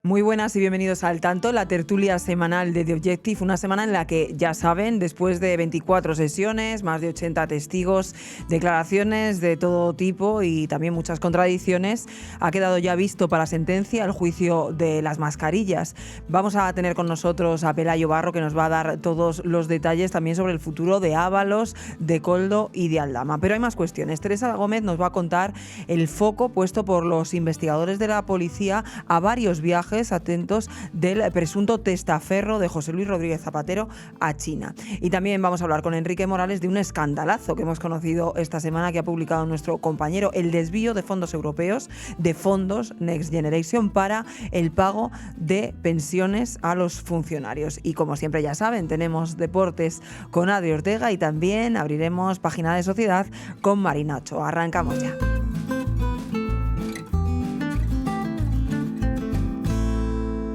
Muy buenas y bienvenidos al Tanto, la tertulia semanal de The Objective, una semana en la que, ya saben, después de 24 sesiones, más de 80 testigos, declaraciones de todo tipo y también muchas contradicciones, ha quedado ya visto para sentencia el juicio de las mascarillas. Vamos a tener con nosotros a Pelayo Barro, que nos va a dar todos los detalles también sobre el futuro de Ábalos, de Koldo y de Aldama. Pero hay más cuestiones. Teresa Gómez nos va a contar el foco puesto por los investigadores de la policía a varios viajes atentos del presunto testaferro de José Luis Rodríguez Zapatero a China. Y también vamos a hablar con Enrique Morales de un escandalazo que hemos conocido esta semana que ha publicado nuestro compañero: el desvío de fondos europeos, de fondos Next Generation, para el pago de pensiones a los funcionarios. Y como siempre ya saben, tenemos deportes con Adri Ortega y también abriremos página de sociedad con Marinacho. Arrancamos ya.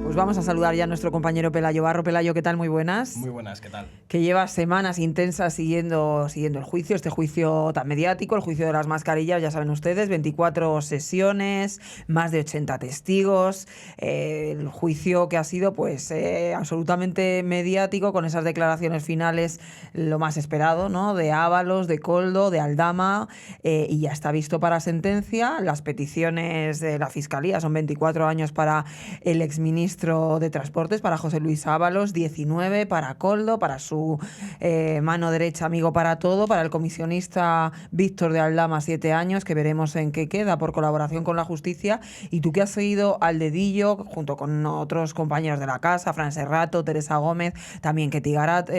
Pues vamos a saludar ya a nuestro compañero Pelayo Barro. Pelayo, ¿qué tal? Muy buenas. Muy buenas, ¿qué tal? Que lleva semanas intensas siguiendo el juicio, este juicio tan mediático, el juicio de las mascarillas, ya saben ustedes, 24 sesiones, más de 80 testigos, el juicio que ha sido pues absolutamente mediático, con esas declaraciones finales, lo más esperado, ¿no? De Ábalos, de Koldo, de Aldama, y ya está visto para sentencia. Las peticiones de la Fiscalía son 24 años para el exministro de Transportes, para José Luis Ábalos, 19 para Koldo, para su mano derecha, amigo para todo, para el comisionista Víctor de Aldama, 7 años, que veremos en qué queda por colaboración con la justicia. Y tú, que has seguido al dedillo, junto con otros compañeros de la casa, Fran Serrato, Teresa Gómez, también Ketty Garat,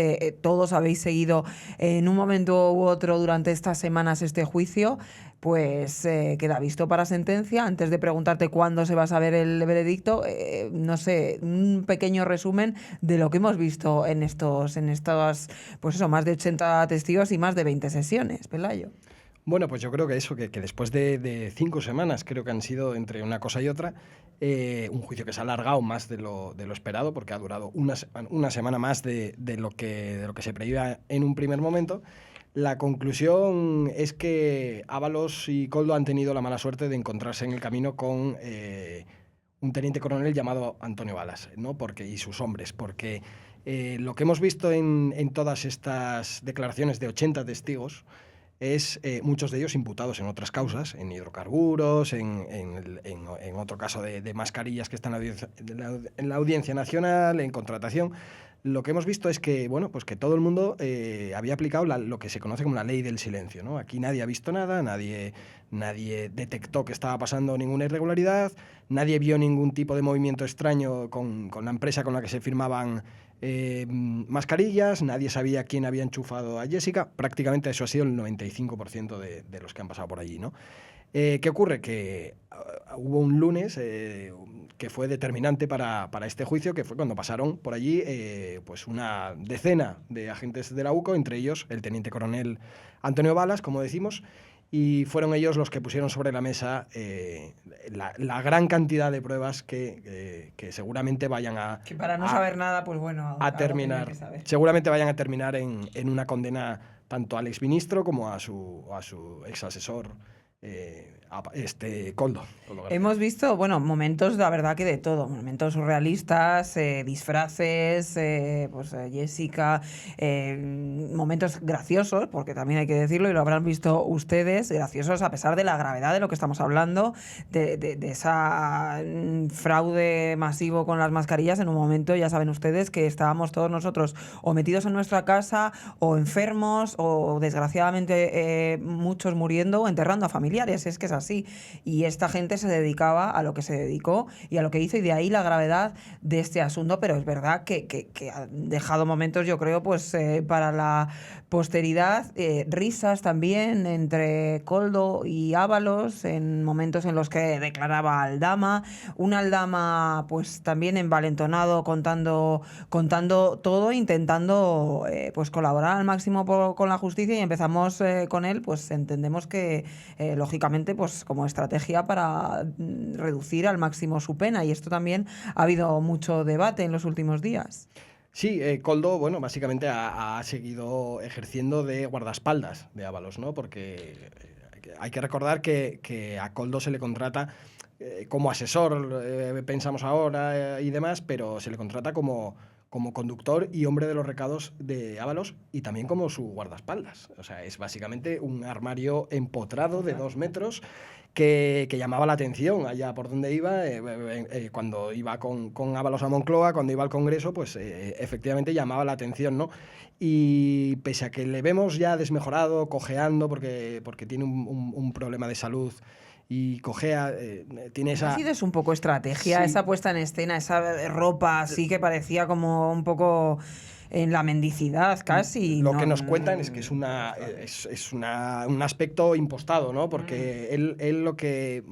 todos habéis seguido en un momento u otro durante estas semanas este juicio, pues queda visto para sentencia. Antes de preguntarte cuándo se va a saber el veredicto, no sé, un pequeño resumen de lo que hemos visto en estos, pues eso, más de 80 testigos y más de 20 sesiones, Pelayo. Bueno, pues yo creo que eso, que después de 5 semanas, creo que han sido entre una cosa y otra, un juicio que se ha alargado más de lo esperado, porque ha durado una semana más de lo que se preveía en un primer momento. La conclusión es que Ábalos y Koldo han tenido la mala suerte de encontrarse en el camino con un teniente coronel llamado Antonio Balas, ¿no? Y sus hombres, porque lo que hemos visto en todas estas declaraciones de 80 testigos es muchos de ellos imputados en otras causas, en hidrocarburos, en otro caso de mascarillas que están en la Audiencia Nacional, en contratación. Lo que hemos visto es que, bueno, pues que todo el mundo había aplicado lo que se conoce como la ley del silencio, ¿no? Aquí nadie ha visto nada, nadie detectó que estaba pasando ninguna irregularidad, nadie vio ningún tipo de movimiento extraño con la empresa con la que se firmaban mascarillas, nadie sabía quién había enchufado a Jessica. Prácticamente eso ha sido el 95% de los que han pasado por allí, ¿no? ¿Qué ocurre? Que hubo un lunes que fue determinante para este juicio, que fue cuando pasaron por allí pues una decena de agentes de la UCO, entre ellos el teniente coronel Antonio Balas, como decimos, y fueron ellos los que pusieron sobre la mesa la gran cantidad de pruebas que seguramente vayan a... Que para no saber nada, pues bueno, a terminar. Seguramente vayan a terminar en una condena tanto al exministro como a su exasesor, Koldo. Hemos visto, bueno, momentos, la verdad, que de todo, momentos surrealistas, disfraces, Jessica, momentos graciosos, porque también hay que decirlo, y lo habrán visto ustedes, graciosos a pesar de la gravedad de lo que estamos hablando, de esa fraude masivo con las mascarillas. En un momento, ya saben ustedes, que estábamos todos nosotros o metidos en nuestra casa, o enfermos, o desgraciadamente muchos muriendo o enterrando a familiares. Es que es así. Y esta gente se dedicaba a lo que se dedicó y a lo que hizo, y de ahí la gravedad de este asunto. Pero es verdad que ha dejado momentos, yo creo, pues para la posteridad, risas también entre Koldo y Ábalos, en momentos en los que declaraba Aldama, un Aldama pues también envalentonado, contando todo, intentando pues colaborar al máximo con la justicia. Y empezamos con él, pues entendemos que lógicamente pues como estrategia para reducir al máximo su pena, y esto también ha habido mucho debate en los últimos días. Sí, Koldo, bueno, básicamente ha seguido ejerciendo de guardaespaldas de Ábalos, ¿no? Porque hay que recordar que a Koldo se le contrata como asesor, pensamos ahora y demás, pero se le contrata como conductor y hombre de los recados de Ábalos y también como su guardaespaldas. O sea, es básicamente un armario empotrado de 2 metros que llamaba la atención allá por donde iba, cuando iba con Ábalos a Moncloa, cuando iba al Congreso, pues efectivamente llamaba la atención, ¿no? Y pese a que le vemos ya desmejorado, cojeando, porque tiene un problema de salud y cojea, tiene esa... Ha sido es un poco estrategia, Sí. esa puesta en escena, esa ropa así que parecía como un poco en la mendicidad casi. Lo no, que nos cuentan es que es un aspecto impostado, ¿no? Porque él lo que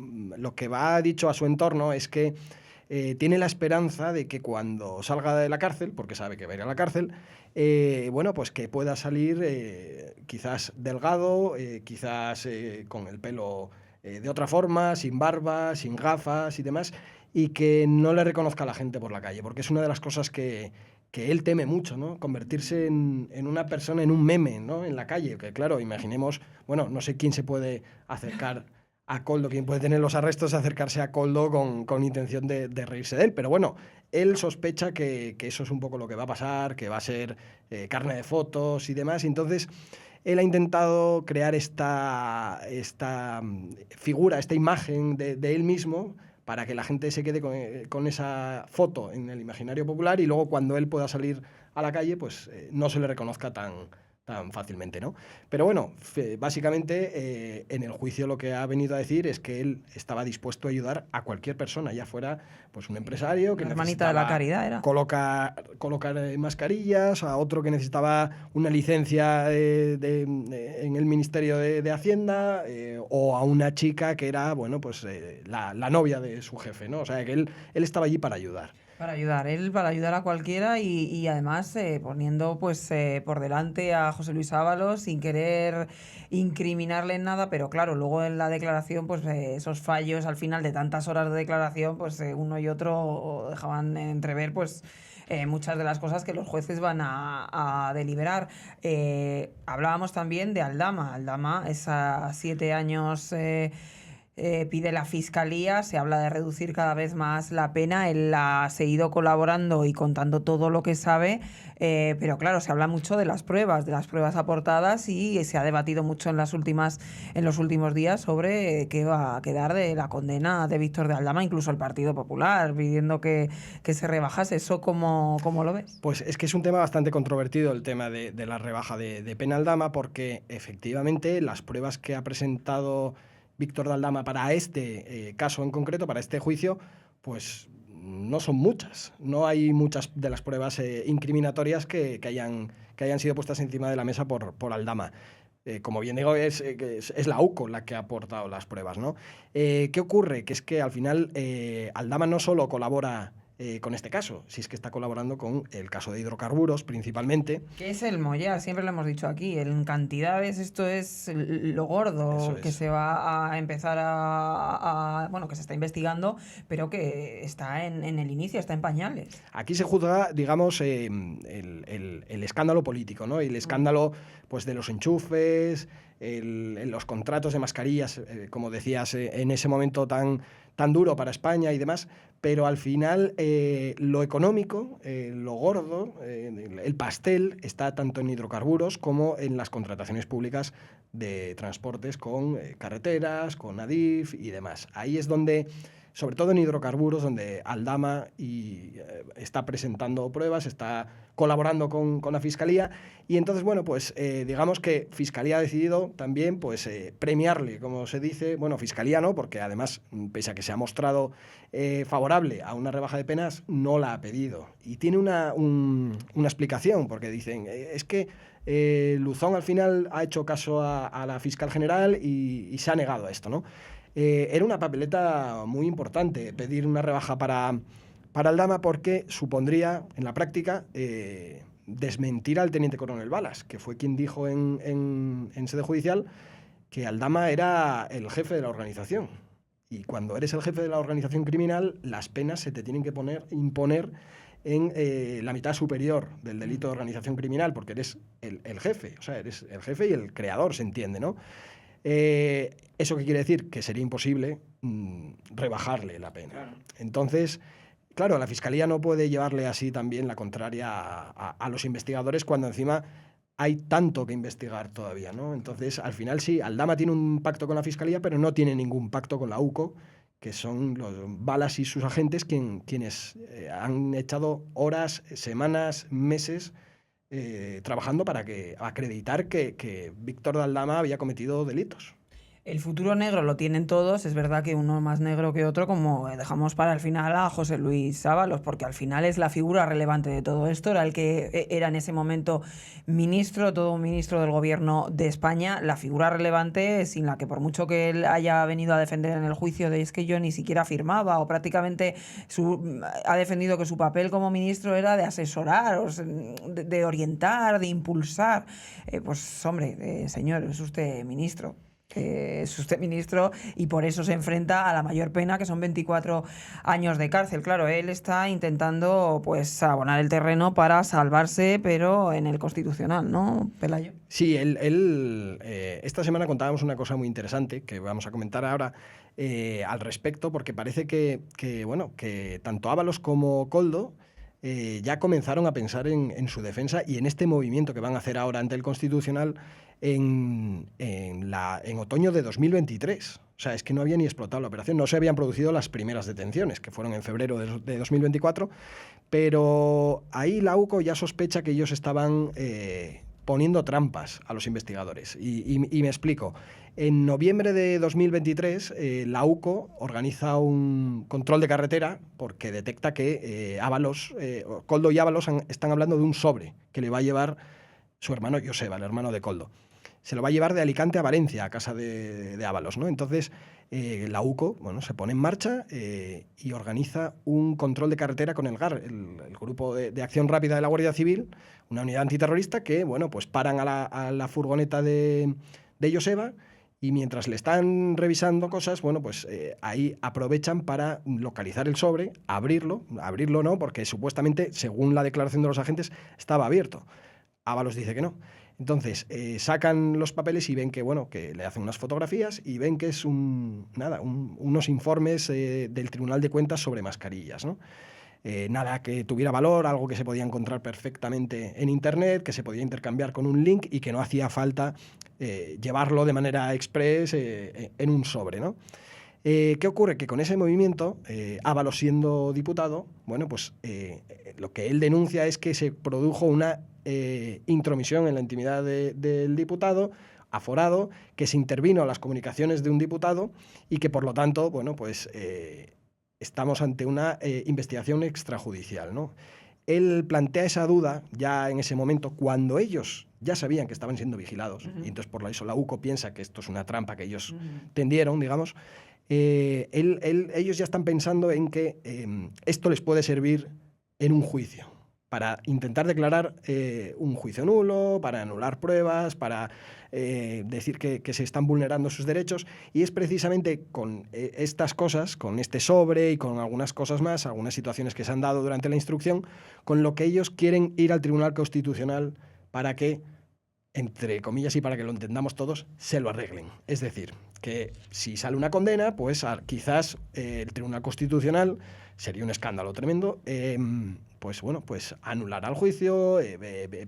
ha dicho a su entorno es que tiene la esperanza de que cuando salga de la cárcel, porque sabe que va a ir a la cárcel, bueno, pues que pueda salir quizás delgado, quizás con el pelo de otra forma, sin barba, sin gafas y demás, y que no le reconozca a la gente por la calle, porque es una de las cosas que él teme mucho, ¿no? Convertirse en una persona, en un meme, ¿no? En la calle, que claro, imaginemos, bueno, no sé quién se puede acercar a Koldo, quién puede tener los arrestos, acercarse a Koldo con intención de reírse de él, pero bueno, él sospecha que eso es un poco lo que va a pasar, que va a ser carne de fotos y demás, y entonces él ha intentado crear esta figura, esta imagen de él mismo, para que la gente se quede con esa foto en el imaginario popular y luego cuando él pueda salir a la calle, pues no se le reconozca tan fácilmente, ¿no? Pero bueno, básicamente en el juicio lo que ha venido a decir es que él estaba dispuesto a ayudar a cualquier persona, ya fuera pues un empresario que la hermanita de la caridad era. colocar mascarillas, a otro que necesitaba una licencia en el Ministerio de Hacienda, o a una chica que era, bueno, pues la novia de su jefe, ¿no? O sea, que él estaba allí para ayudar. Para ayudar a cualquiera y además poniendo pues por delante a José Luis Ábalos sin querer incriminarle en nada, pero claro, luego en la declaración pues esos fallos al final de tantas horas de declaración pues uno y otro dejaban entrever pues muchas de las cosas que los jueces van a deliberar. Hablábamos también de Aldama es a 7 años... pide la fiscalía, se habla de reducir cada vez más la pena, él ha seguido colaborando y contando todo lo que sabe, pero claro, se habla mucho de las pruebas aportadas y se ha debatido mucho en los últimos días sobre qué va a quedar de la condena de Víctor de Aldama, incluso el Partido Popular pidiendo que se rebajase. ¿Eso cómo lo ves? Pues es que es un tema bastante controvertido el tema de la rebaja de pena Aldama, porque efectivamente las pruebas que ha presentado Víctor de Aldama para este caso en concreto, para este juicio, pues no son muchas. No hay muchas de las pruebas incriminatorias que hayan sido puestas encima de la mesa por Aldama. Como bien digo, es la UCO la que ha aportado las pruebas, ¿no? ¿Qué ocurre? Que es que al final Aldama no solo colabora con este caso, si es que está colaborando con el caso de hidrocarburos principalmente. ¿Qué es el mollar? Siempre lo hemos dicho aquí, en cantidades esto es lo gordo que se va a empezar bueno, que se está investigando, pero que está en el inicio, está en pañales. Aquí se juzga, digamos, el escándalo político, ¿no? Y el escándalo pues, de los enchufes, los contratos de mascarillas, como decías, en ese momento tan duro para España y demás, pero al final lo económico, lo gordo, el pastel está tanto en hidrocarburos como en las contrataciones públicas de transportes con carreteras, con Adif y demás. Ahí es donde, sobre todo en hidrocarburos, donde Aldama está presentando pruebas, está colaborando con la Fiscalía, y entonces, bueno, pues digamos que Fiscalía ha decidido también pues premiarle, como se dice, bueno, Fiscalía no, porque además, pese a que se ha mostrado favorable a una rebaja de penas, no la ha pedido. Y tiene una explicación, porque dicen, es que Luzón al final ha hecho caso a la fiscal general y se ha negado a esto, ¿no? Era una papeleta muy importante pedir una rebaja para Aldama, porque supondría, en la práctica, desmentir al teniente coronel Balas, que fue quien dijo en sede judicial que Aldama era el jefe de la organización. Y cuando eres el jefe de la organización criminal, las penas se te tienen que imponer en la mitad superior del delito de organización criminal, porque eres el jefe, o sea, eres el jefe y el creador, se entiende, ¿no? ¿Eso qué quiere decir? Que sería imposible rebajarle la pena. Claro. Entonces, claro, la Fiscalía no puede llevarle así también la contraria a los investigadores cuando encima hay tanto que investigar todavía, ¿no? Entonces, al final sí, Aldama tiene un pacto con la Fiscalía, pero no tiene ningún pacto con la UCO, que son los Balas y sus agentes quienes han echado horas, semanas, meses trabajando para acreditar que Víctor de Aldama había cometido delitos. El futuro negro lo tienen todos, es verdad que uno más negro que otro, como dejamos para el final a José Luis Ábalos, porque al final es la figura relevante de todo esto, era el que era en ese momento ministro, todo un ministro del gobierno de España, la figura relevante sin la que por mucho que él haya venido a defender en el juicio de es que yo ni siquiera firmaba o prácticamente ha defendido que su papel como ministro era de asesorar, de orientar, de impulsar. Pues hombre, señor, es usted ministro. Es usted ministro y por eso se enfrenta a la mayor pena, que son 24 años de cárcel. Claro, él está intentando pues abonar el terreno para salvarse, pero en el Constitucional, ¿no, Pelayo? Sí, esta semana contábamos una cosa muy interesante que vamos a comentar ahora al respecto, porque parece que tanto Ábalos como Koldo ya comenzaron a pensar en su defensa y en este movimiento que van a hacer ahora ante el Constitucional en otoño de 2023. O sea, es que no había ni explotado la operación, no se habían producido las primeras detenciones, que fueron en febrero de 2024, pero ahí la UCO ya sospecha que ellos estaban poniendo trampas a los investigadores. Y me explico. En noviembre de 2023, la UCO organiza un control de carretera porque detecta que Koldo y Ábalos están hablando de un sobre que le va a llevar su hermano Joseba, el hermano de Koldo. Se lo va a llevar de Alicante a Valencia, a casa de Ábalos, ¿no? Entonces, la UCO se pone en marcha y organiza un control de carretera con el GAR, el Grupo de Acción Rápida de la Guardia Civil, una unidad antiterrorista que, pues paran a la furgoneta de Joseba y mientras le están revisando cosas, ahí aprovechan para localizar el sobre, abrirlo no, porque supuestamente, según la declaración de los agentes, estaba abierto. Ábalos dice que no. Entonces, sacan los papeles y ven que le hacen unas fotografías y ven que es unos informes del Tribunal de Cuentas sobre mascarillas, ¿no? Nada que tuviera valor, algo que se podía encontrar perfectamente en Internet, que se podía intercambiar con un link y que no hacía falta llevarlo de manera express en un sobre, ¿no? ¿Qué ocurre? Que con ese movimiento, Ábalos siendo diputado, lo que él denuncia es que se produjo una intromisión en la intimidad del diputado, aforado, que se intervino a las comunicaciones de un diputado y que, por lo tanto, estamos ante una investigación extrajudicial, ¿no? Él plantea esa duda ya en ese momento, cuando ellos ya sabían que estaban siendo vigilados, y entonces por eso la UCO piensa que esto es una trampa que ellos tendieron, digamos. Ellos ya están pensando en que esto les puede servir en un juicio, para intentar declarar un juicio nulo, para anular pruebas, para decir que se están vulnerando sus derechos, y es precisamente con estas cosas, con este sobre y con algunas cosas más, algunas situaciones que se han dado durante la instrucción, con lo que ellos quieren ir al Tribunal Constitucional para que, entre comillas y para que lo entendamos todos, se lo arreglen. Es decir, que si sale una condena, pues quizás el Tribunal Constitucional, sería un escándalo tremendo, pues anulará el juicio,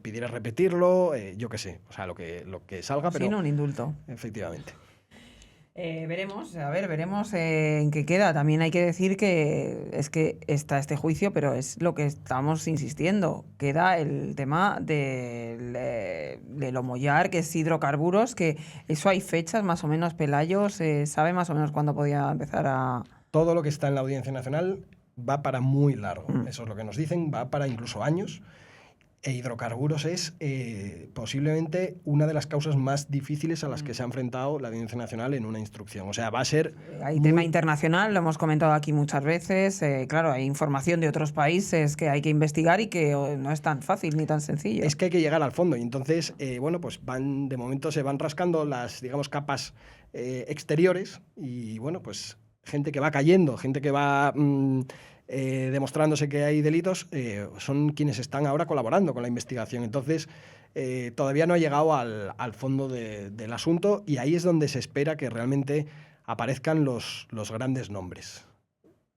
pidiera repetirlo, yo qué sé, o sea, lo que salga, pero... Sí, no, un indulto. Efectivamente. Veremos en qué queda. También hay que decir que es que está este juicio, pero es lo que estamos insistiendo. Queda el tema del Homollar, que es hidrocarburos, que eso hay fechas más o menos, Pelayo, ¿se sabe más o menos cuándo podía empezar a...? Todo lo que está en la Audiencia Nacional va para muy largo. Eso es lo que nos dicen, va para incluso años. E hidrocarburos es posiblemente una de las causas más difíciles a las que se ha enfrentado la Audiencia Nacional en una instrucción. O sea, va a ser... Hay tema internacional, lo hemos comentado aquí muchas veces. Claro, hay información de otros países que hay que investigar y que no es tan fácil ni tan sencillo. Es que hay que llegar al fondo y entonces, de momento se van rascando las, digamos, capas exteriores y, gente que va cayendo, gente que va demostrándose que hay delitos, son quienes están ahora colaborando con la investigación. Entonces, todavía no ha llegado al fondo del asunto, y ahí es donde se espera que realmente aparezcan los grandes nombres.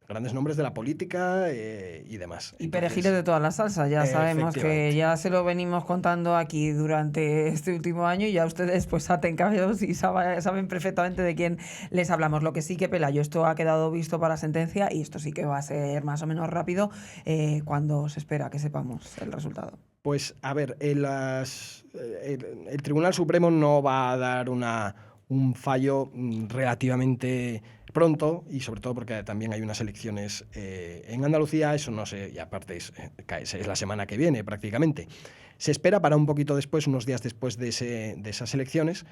Grandes nombres de la política y demás. Y perejiles de todas las salsas, ya sabemos que ya se lo venimos contando aquí durante este último año, y ya ustedes pues aten cabellos y saben perfectamente de quién les hablamos. Lo que sí que, Pelayo, esto ha quedado visto para sentencia, y esto sí que va a ser más o menos rápido. ¿Cuándo se espera que sepamos el resultado? Pues a ver, el Tribunal Supremo no va a dar un fallo relativamente pronto, y sobre todo porque también hay unas elecciones en Andalucía. Eso no sé, y aparte es la semana que viene prácticamente. Se espera para un poquito después, unos días después de esas elecciones,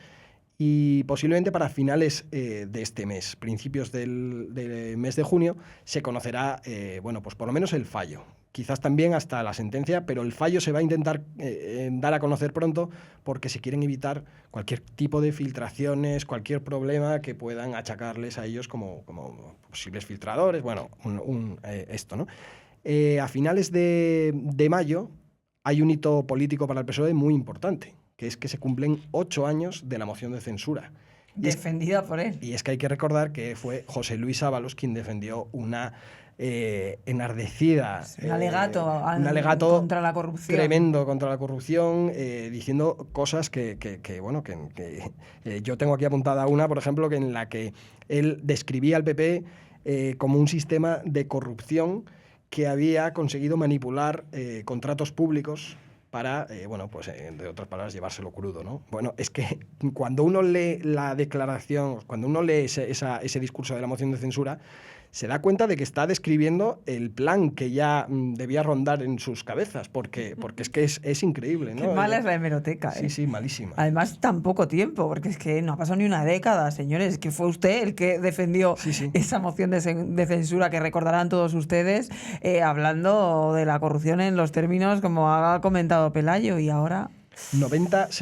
y posiblemente para finales de este mes, principios del mes de junio, se conocerá, bueno, pues por lo menos el fallo. Quizás también hasta la sentencia, pero el fallo se va a intentar dar a conocer pronto, porque se quieren evitar cualquier tipo de filtraciones, cualquier problema que puedan achacarles a ellos como posibles filtradores. Bueno, esto, ¿no? A finales de mayo hay un hito político para el PSOE muy importante, que es que se cumplen 8 años de la moción de censura. Defendida por él. Y es que hay que recordar que fue José Luis Ábalos quien defendió una enardecida... un alegato contra la corrupción. Tremendo contra la corrupción, diciendo cosas que yo tengo aquí apuntada una, por ejemplo, en la que él describía al PP como un sistema de corrupción que había conseguido manipular contratos públicos para, bueno, pues entre otras palabras, llevárselo crudo, ¿no? Bueno, es que cuando uno lee la declaración, cuando uno lee ese discurso de la moción de censura, se da cuenta de que está describiendo el plan que ya debía rondar en sus cabezas, porque es que es increíble, ¿no? Qué mala es la hemeroteca, Sí, sí, malísima. Además, tan poco tiempo, porque es que no ha pasado ni una década, señores, que fue usted el que defendió esa moción de censura, que recordarán todos ustedes, hablando de la corrupción en los términos como ha comentado Pelayo, y ahora... 92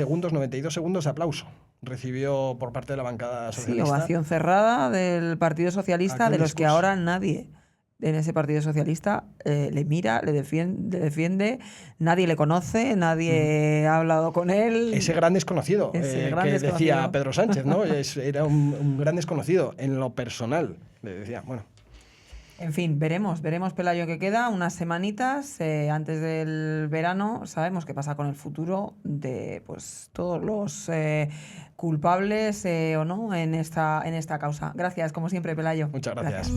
segundos de aplauso recibió por parte de la bancada socialista. Sí, ovación cerrada del Partido Socialista, de los que ahora nadie en ese Partido Socialista le mira, le defiende, nadie le conoce, nadie ha hablado con él. Ese gran desconocido, decía Pedro Sánchez, ¿no? Era un gran desconocido en lo personal, le decía, bueno. En fin, veremos, Pelayo, que queda unas semanitas antes del verano. Sabemos qué pasa con el futuro de pues todos los culpables o no en esta causa. Gracias, como siempre, Pelayo. Muchas gracias.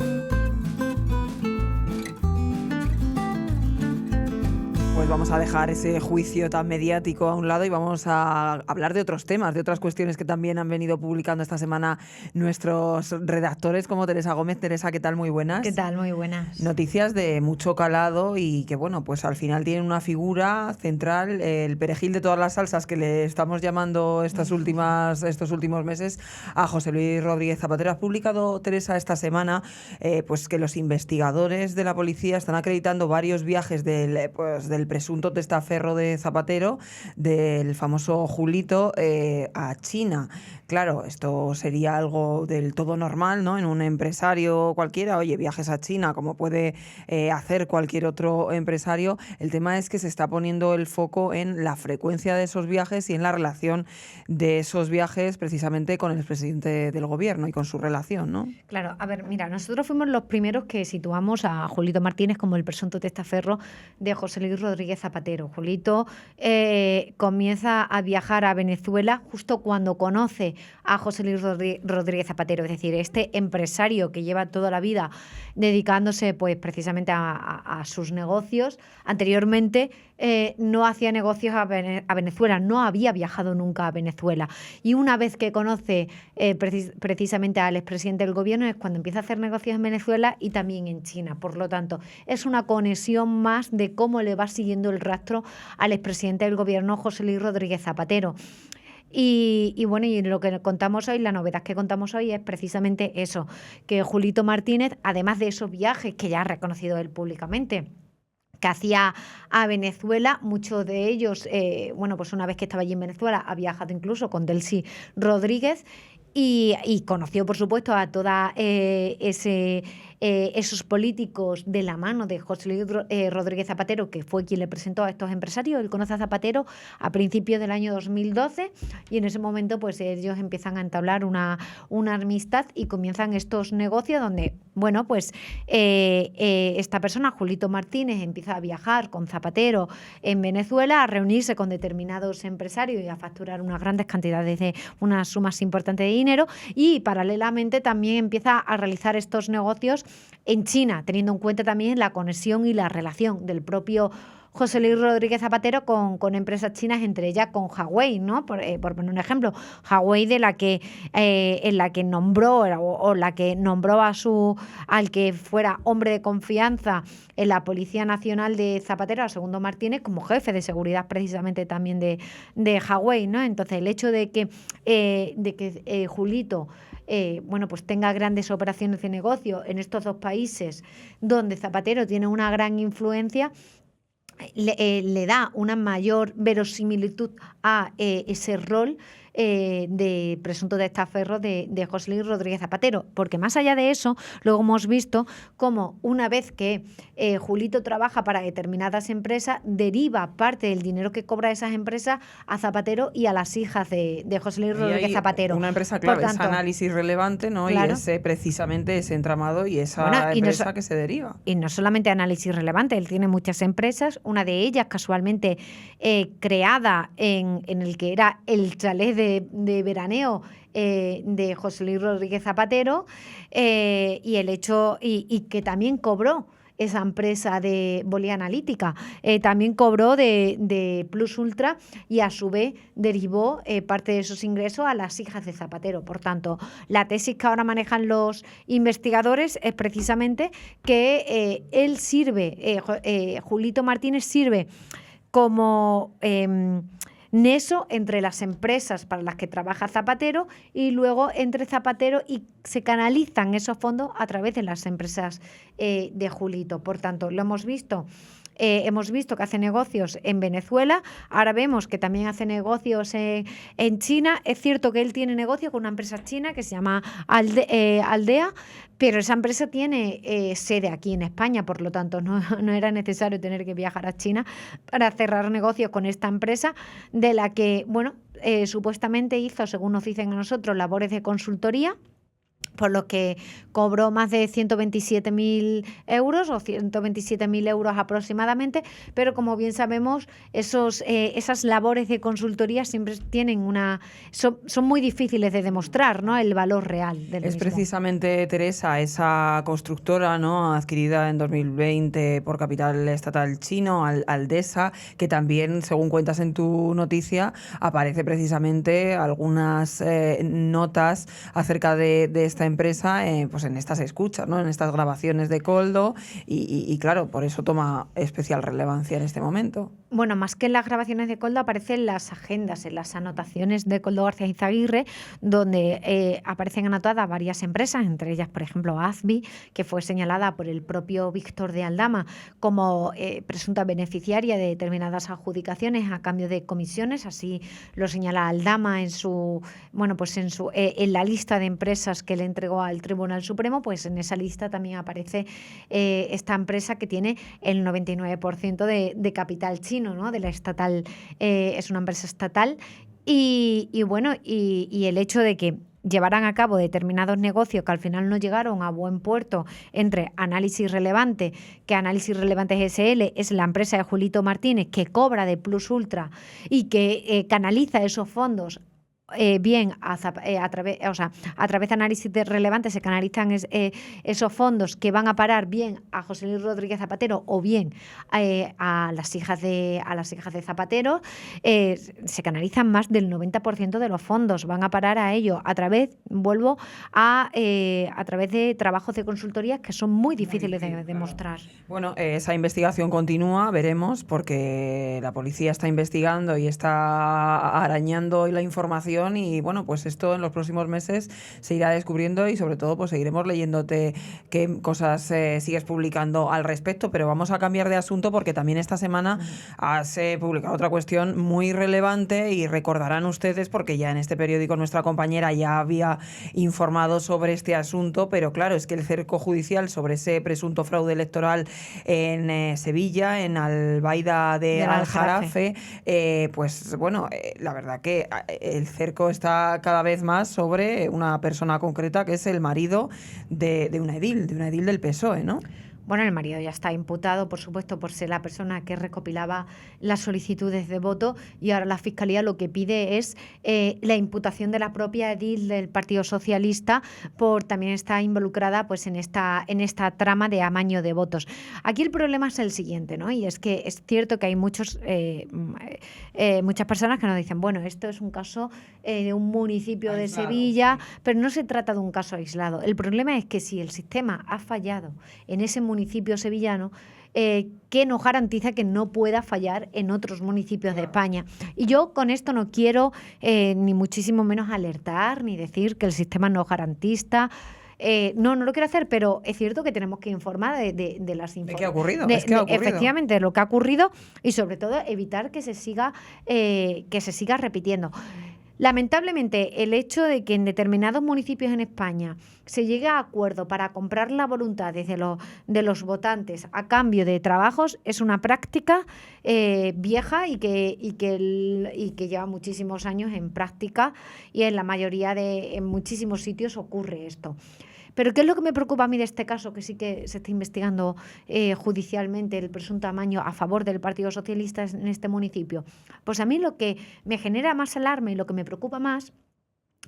Pues vamos a dejar ese juicio tan mediático a un lado y vamos a hablar de otros temas, de otras cuestiones que también han venido publicando esta semana nuestros redactores, como Teresa Gómez. Teresa, ¿qué tal? Muy buenas. ¿Qué tal? Muy buenas. Noticias de mucho calado y que, bueno, pues al final tienen una figura central, el perejil de todas las salsas que le estamos llamando estos últimos meses, a José Luis Rodríguez Zapatero. Has publicado, Teresa, esta semana pues que los investigadores de la policía están acreditando varios viajes del presunto testaferro de Zapatero, del famoso Julito, a China. Claro, esto sería algo del todo normal, ¿no? En un empresario cualquiera, oye, viajes a China, como puede hacer cualquier otro empresario. El tema es que se está poniendo el foco en la frecuencia de esos viajes y en la relación de esos viajes precisamente con el presidente del gobierno y con su relación, ¿no? Claro, a ver, mira, nosotros fuimos los primeros que situamos a Julito Martínez como el presunto testaferro de José Luis Rodríguez Zapatero. Julito comienza a viajar a Venezuela justo cuando conoce a José Luis Rodríguez Zapatero, es decir, este empresario que lleva toda la vida dedicándose pues precisamente a sus negocios. Anteriormente no hacía negocios a Venezuela, no había viajado nunca a Venezuela, y una vez que conoce precisamente al expresidente del gobierno es cuando empieza a hacer negocios en Venezuela y también en China. Por lo tanto, es una conexión más de cómo le va siguiendo el rastro al expresidente del gobierno, José Luis Rodríguez Zapatero. Y bueno, y lo que contamos hoy, la novedad que contamos hoy es precisamente eso, que Julito Martínez, además de esos viajes que ya ha reconocido él públicamente, que hacía a Venezuela, muchos de ellos, bueno, pues una vez que estaba allí en Venezuela, ha viajado incluso con Delcy Rodríguez, y conoció, por supuesto, a toda ese esos políticos de la mano de José Luis Rodríguez Zapatero, que fue quien le presentó a estos empresarios. Él conoce a Zapatero a principios del año 2012 y en ese momento pues ellos empiezan a entablar una amistad y comienzan estos negocios donde, bueno, pues esta persona, Julito Martínez, empieza a viajar con Zapatero en Venezuela, a reunirse con determinados empresarios y a facturar unas grandes cantidades de unas sumas importantes de dinero, y paralelamente también empieza a realizar estos negocios en China, teniendo en cuenta también la conexión y la relación del propio José Luis Rodríguez Zapatero con empresas chinas, entre ellas con Huawei, ¿no? Por poner un ejemplo, Huawei en la que nombró o la que nombró al que fuera hombre de confianza en la Policía Nacional de Zapatero, a Segundo Martínez, como jefe de seguridad precisamente también de Huawei, ¿no? Entonces el hecho de que Julito bueno, pues tenga grandes operaciones de negocio en estos dos países donde Zapatero tiene una gran influencia, le da una mayor verosimilitud a ese rol de presunto testaferro de José Luis Rodríguez Zapatero, porque más allá de eso, luego hemos visto cómo una vez que Julito trabaja para determinadas empresas, deriva parte del dinero que cobra esas empresas a Zapatero y a las hijas de José Luis Rodríguez Zapatero. Una empresa clave, Por tanto, es Análisis Relevante, ¿no? Claro. Y precisamente ese entramado y esa empresa que se deriva. Y no solamente Análisis Relevante, él tiene muchas empresas, una de ellas casualmente creada en el que era el chalet de veraneo de José Luis Rodríguez Zapatero, y el hecho y que también cobró esa empresa de Bolía Analítica, también cobró de Plus Ultra y a su vez derivó parte de esos ingresos a las hijas de Zapatero. Por tanto, la tesis que ahora manejan los investigadores es precisamente que él sirve, Julito Martínez sirve como nexo entre las empresas para las que trabaja Zapatero y luego entre Zapatero, y se canalizan esos fondos a través de las empresas de Julito. Por tanto, lo hemos visto. Hemos visto que hace negocios en Venezuela, ahora vemos que también hace negocios en China. Es cierto que él tiene negocio con una empresa china que se llama Aldea, pero esa empresa tiene sede aquí en España, por lo tanto no era necesario tener que viajar a China para cerrar negocios con esta empresa, de la que, bueno, supuestamente hizo, según nos dicen a nosotros, labores de consultoría, por lo que cobró más de 127.000 euros o 127.000 euros aproximadamente, pero como bien sabemos, esas labores de consultoría siempre tienen son muy difíciles de demostrar, ¿no?, el valor real del mismo. Es precisamente, Teresa, esa constructora, ¿no?, adquirida en 2020 por capital estatal chino, Aldesa, que también, según cuentas en tu noticia, aparece precisamente algunas notas acerca de esta empresa, pues en estas escuchas, ¿no?, en estas grabaciones de Koldo, y claro, por eso toma especial relevancia en este momento. Bueno, más que en las grabaciones de Koldo, aparecen las agendas, en las anotaciones de Koldo García Izaguirre, donde aparecen anotadas varias empresas, entre ellas, por ejemplo, AZBI, que fue señalada por el propio Víctor de Aldama como presunta beneficiaria de determinadas adjudicaciones a cambio de comisiones. Así lo señala Aldama en la lista de empresas que le entregó al Tribunal Supremo. Pues en esa lista también aparece esta empresa, que tiene el 99% de capital chino, ¿no?, de la estatal. Es una empresa estatal, y el hecho de que llevaran a cabo determinados negocios que al final no llegaron a buen puerto entre Análisis Relevante, que Análisis Relevante SL es la empresa de Julito Martínez, que cobra de Plus Ultra y que canaliza esos fondos bien a través de Análisis Relevante, se canalizan esos fondos que van a parar bien a José Luis Rodríguez Zapatero o bien a las hijas de Zapatero. Se canalizan más del 90% de los fondos, van a parar a ellos a través de trabajos de consultorías que son muy difíciles de demostrar. Bueno, esa investigación continúa, veremos, porque la policía está investigando y está arañando la información información y bueno, pues esto en los próximos meses se irá descubriendo y sobre todo pues seguiremos leyéndote qué cosas sigues publicando al respecto, pero vamos a cambiar de asunto porque también esta semana has publicado otra cuestión muy relevante y recordarán ustedes porque ya en este periódico nuestra compañera ya había informado sobre este asunto, pero claro, es que el cerco judicial sobre ese presunto fraude electoral en Sevilla, en Albaida de Aljarafe, pues bueno, la verdad que el cerco está cada vez más sobre una persona concreta que es el marido de una edil del PSOE, ¿no? Bueno, el marido ya está imputado, por supuesto, por ser la persona que recopilaba las solicitudes de voto y ahora la Fiscalía lo que pide es la imputación de la propia edil del Partido Socialista por también estar involucrada pues en esta trama de amaño de votos. Aquí el problema es el siguiente, ¿no? Y es que es cierto que hay muchas personas que nos dicen, bueno, esto es un caso de un municipio de Sevilla, pero no se trata de un caso aislado. El problema es que si el sistema ha fallado en ese municipio sevillano, que nos garantiza que no pueda fallar en otros municipios de España. Y yo con esto no quiero ni muchísimo menos alertar ni decir que el sistema no es garantista. No lo quiero hacer, pero es cierto que tenemos que informar de las informaciones. ¿De qué ha ocurrido? Efectivamente, de lo que ha ocurrido y sobre todo evitar que se siga repitiendo. Lamentablemente, el hecho de que en determinados municipios en España se llegue a acuerdo para comprar la voluntad de los votantes a cambio de trabajos es una práctica vieja y que lleva muchísimos años en práctica y en la mayoría en muchísimos sitios ocurre esto. Pero ¿qué es lo que me preocupa a mí de este caso, que sí que se está investigando judicialmente el presunto amaño a favor del Partido Socialista en este municipio? Pues a mí lo que me genera más alarma y lo que me preocupa más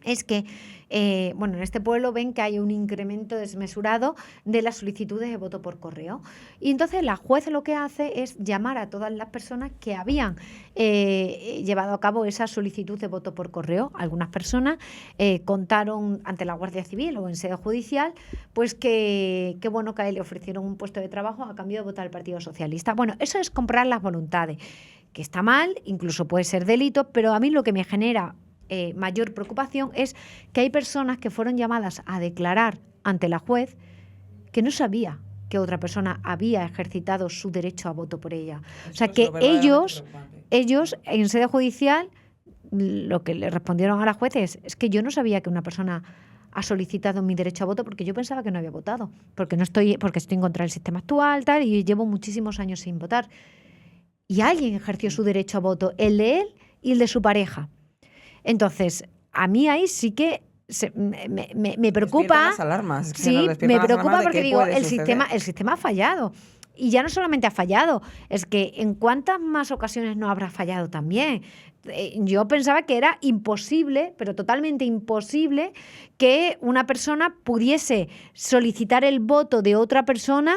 es que, en este pueblo ven que hay un incremento desmesurado de las solicitudes de voto por correo. Y entonces la juez lo que hace es llamar a todas las personas que habían llevado a cabo esa solicitud de voto por correo. Algunas personas contaron ante la Guardia Civil o en sede judicial pues que a él le ofrecieron un puesto de trabajo a cambio de votar al Partido Socialista. Bueno, eso es comprar las voluntades, que está mal, incluso puede ser delito, pero a mí lo que me genera mayor preocupación es que hay personas que fueron llamadas a declarar ante la juez que no sabía que otra persona había ejercitado su derecho a voto por ella. O sea, que ellos en sede judicial lo que le respondieron a la juez es que yo no sabía que una persona ha solicitado mi derecho a voto porque yo pensaba que no había votado, porque estoy en contra del sistema actual, tal, y llevo muchísimos años sin votar. Y alguien ejerció su derecho a voto, el de él y el de su pareja. Entonces, a mí ahí sí que me preocupa. Las alarmas. Sí, me preocupa porque digo, el sistema ha fallado. Y ya no solamente ha fallado, es que en cuántas más ocasiones no habrá fallado también. Yo pensaba que era imposible, pero totalmente imposible, que una persona pudiese solicitar el voto de otra persona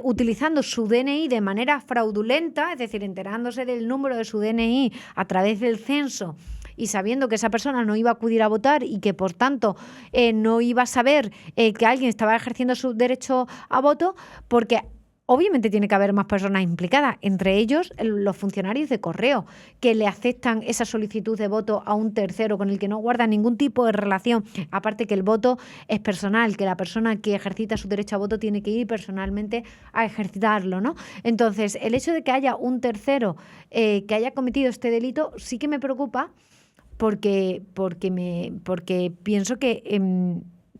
utilizando su DNI de manera fraudulenta, es decir, enterándose del número de su DNI a través del censo y sabiendo que esa persona no iba a acudir a votar y que, por tanto, no iba a saber que alguien estaba ejerciendo su derecho a voto, porque obviamente tiene que haber más personas implicadas, entre ellos los funcionarios de correo, que le aceptan esa solicitud de voto a un tercero con el que no guarda ningún tipo de relación, aparte que el voto es personal, que la persona que ejercita su derecho a voto tiene que ir personalmente a ejercitarlo, ¿no? Entonces, el hecho de que haya un tercero que haya cometido este delito sí que me preocupa porque pienso que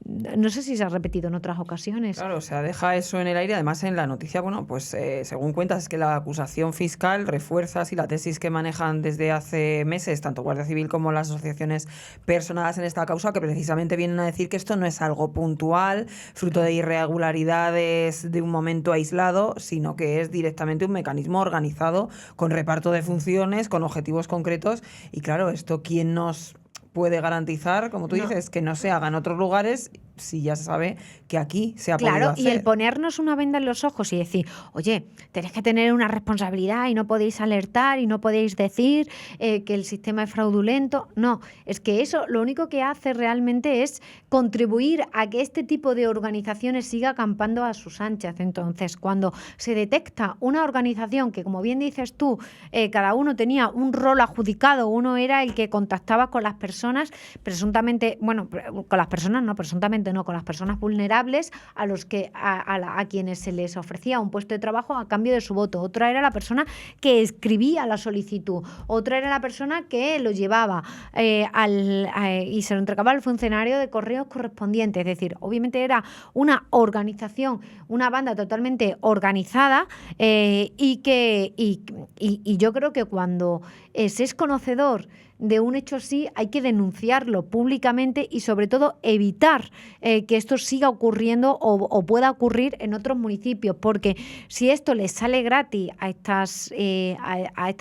no sé si se ha repetido en otras ocasiones. Claro, o sea, deja eso en el aire. Además, en la noticia, bueno, pues según cuentas, es que la acusación fiscal refuerza así la tesis que manejan desde hace meses, tanto Guardia Civil como las asociaciones personadas en esta causa, que precisamente vienen a decir que esto no es algo puntual, fruto de irregularidades de un momento aislado, sino que es directamente un mecanismo organizado con reparto de funciones, con objetivos concretos. Y claro, esto, ¿quién nos puede garantizar, como tú dices, que no se haga en otros lugares si ya se sabe que aquí se ha podido Claro, hacer. y el ponernos una venda en los ojos y decir, oye, tenéis que tener una responsabilidad y no podéis alertar y no podéis decir que el sistema es fraudulento. No, es que eso lo único que hace realmente es contribuir a que este tipo de organizaciones siga acampando a sus anchas. Entonces, cuando se detecta una organización que, como bien dices tú, cada uno tenía un rol adjudicado, uno era el que contactaba con las personas presuntamente, bueno, con las personas no, presuntamente no, con las personas vulnerables a los que a quienes se les ofrecía un puesto de trabajo a cambio de su voto. Otra era la persona que escribía la solicitud, otra era la persona que lo llevaba y se lo entregaba al funcionario de correos correspondiente. Es decir, obviamente era una organización, una banda totalmente organizada y yo creo que cuando se es conocedor de un hecho así, hay que denunciarlo públicamente y sobre todo evitar que esto siga ocurriendo o pueda ocurrir en otros municipios, porque si esto les sale gratis a estas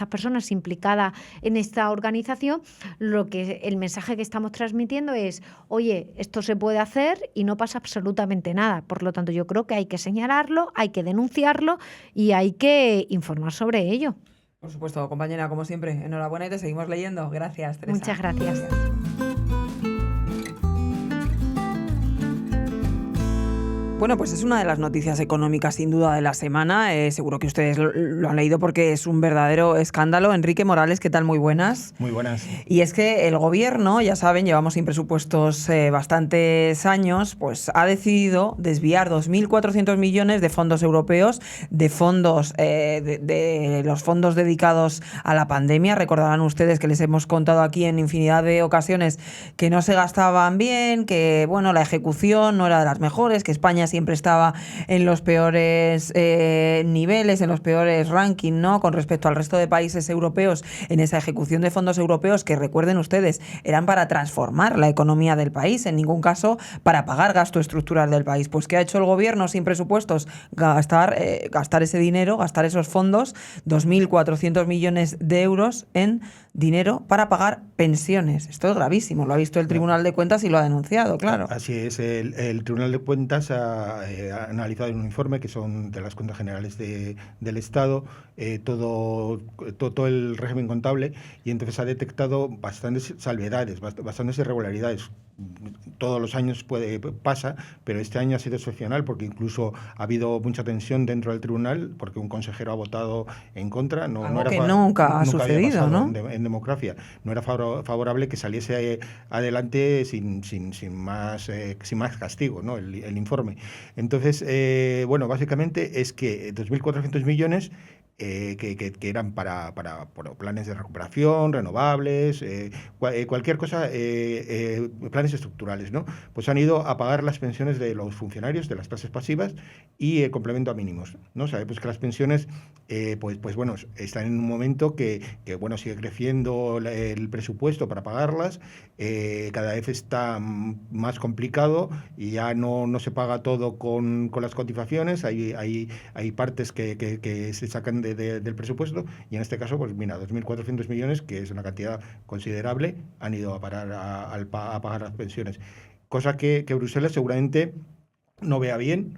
personas implicadas en esta organización, el mensaje que estamos transmitiendo es, oye, esto se puede hacer y no pasa absolutamente nada. Por lo tanto, yo creo que hay que señalarlo, hay que denunciarlo y hay que informar sobre ello. Por supuesto, compañera, como siempre, enhorabuena y te seguimos leyendo. Gracias, Teresa. Muchas gracias. Bueno, pues es una de las noticias económicas sin duda de la semana. Seguro que ustedes lo han leído porque es un verdadero escándalo. Enrique Morales, ¿qué tal? Muy buenas. Muy buenas. Y es que el gobierno, ya saben, llevamos sin presupuestos bastantes años, pues ha decidido desviar 2.400 millones de fondos europeos, de fondos de los fondos dedicados a la pandemia. Recordarán ustedes que les hemos contado aquí en infinidad de ocasiones que no se gastaban bien, que bueno, la ejecución no era de las mejores, que España siempre estaba en los peores niveles, en los peores rankings, ¿no?, con respecto al resto de países europeos en esa ejecución de fondos europeos que, recuerden ustedes, eran para transformar la economía del país, en ningún caso para pagar gasto estructural del país. Pues ¿qué ha hecho el gobierno sin presupuestos? Gastar ese dinero, gastar esos fondos, 2.400 millones de euros en dinero para pagar pensiones. Esto es gravísimo, lo ha visto el Tribunal de Cuentas y lo ha denunciado, claro. Así es, el Tribunal de Cuentas ha analizado en un informe que son de las cuentas generales del Estado, todo el régimen contable, y entonces ha detectado bastantes salvedades, bastantes irregularidades. Todos los años pasa, pero este año ha sido excepcional porque incluso ha habido mucha tensión dentro del tribunal porque un consejero ha votado en contra. Algo que nunca ha sucedido, ¿no? En democracia. No era favorable que saliese adelante sin más castigo, ¿no?, el informe. Entonces, bueno, básicamente es que 2.400 millones que eran para planes de recuperación, renovables, cualquier cosa, planes estructurales, ¿no? Pues han ido a pagar las pensiones de los funcionarios, de las clases pasivas y el complemento a mínimos, ¿no? Sabemos que las pensiones, pues bueno, están en un momento que bueno, sigue creciendo el presupuesto para pagarlas, cada vez está más complicado y ya no se paga todo con las cotizaciones, hay partes que se sacan del presupuesto, y en este caso, pues mira, 2.400 millones, que es una cantidad considerable, han ido a parar a pagar las pensiones. Cosa que Bruselas seguramente no vea bien